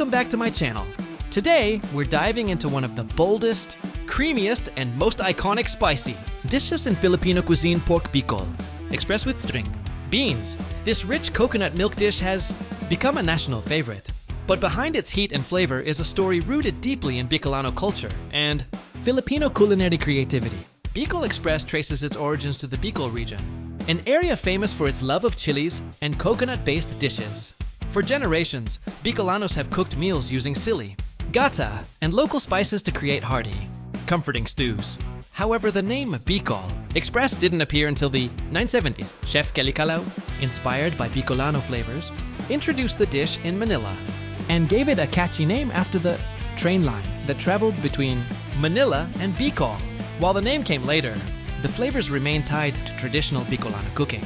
Welcome back to my channel. Today, we're diving into one of the boldest, creamiest, and most iconic spicy dishes in Filipino cuisine, pork bicol, express with string beans. This rich coconut milk dish has become a national favorite. But behind its heat and flavor is a story rooted deeply in Bicolano culture and Filipino culinary creativity. Bicol Express traces its origins to the Bicol region, an area famous for its love of chilies and coconut-based dishes. For generations, Bicolanos have cooked meals using sili, gata, and local spices to create hearty, comforting stews. However, the name Bicol Express didn't appear until the 970s. Chef Kelly Calao, inspired by Bicolano flavors, introduced the dish in Manila and gave it a catchy name after the train line that traveled between Manila and Bicol. While the name came later, the flavors remained tied to traditional Bicolano cooking.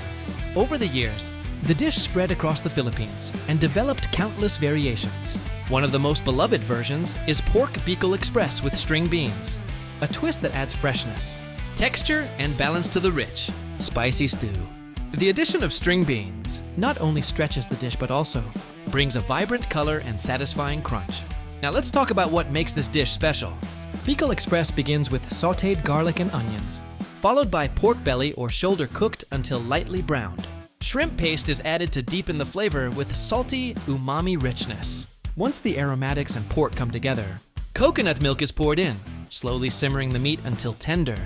Over the years, the dish spread across the Philippines and developed countless variations. One of the most beloved versions is Pork Bicol Express with string beans, a twist that adds freshness, texture, and balance to the rich, spicy stew. The addition of string beans not only stretches the dish but also brings a vibrant color and satisfying crunch. Now let's talk about what makes this dish special. Bicol Express begins with sautéed garlic and onions, followed by pork belly or shoulder cooked until lightly browned. Shrimp paste is added to deepen the flavor with salty, umami richness. Once the aromatics and pork come together, coconut milk is poured in, slowly simmering the meat until tender.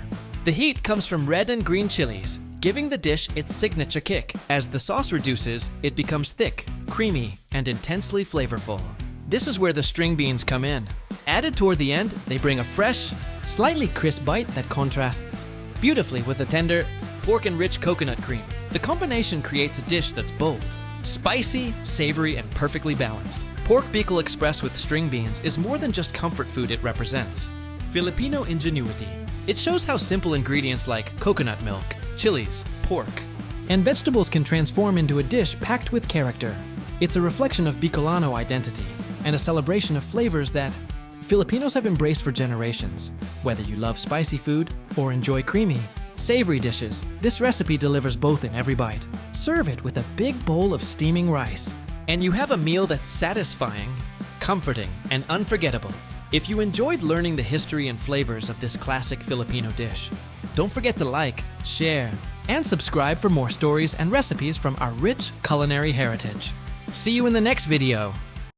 The heat comes from red and green chilies, giving the dish its signature kick. As the sauce reduces, it becomes thick, creamy, and intensely flavorful. This is where the string beans come in. Added toward the end, they bring a fresh, slightly crisp bite that contrasts beautifully with the tender pork and rich coconut cream. The combination creates a dish that's bold, spicy, savory, and perfectly balanced. Pork Bicol Express with string beans is more than just comfort food it represents. Filipino ingenuity. It shows how simple ingredients like coconut milk, chilies, pork, and vegetables can transform into a dish packed with character. It's a reflection of Bicolano identity and a celebration of flavors that Filipinos have embraced for generations. Whether you love spicy food or enjoy creamy, savory dishes, this recipe delivers both in every bite. Serve it with a big bowl of steaming rice, and you have a meal that's satisfying, comforting, and unforgettable. If you enjoyed learning the history and flavors of this classic Filipino dish, don't forget to like, share, and subscribe for more stories and recipes from our rich culinary heritage. See you in the next video.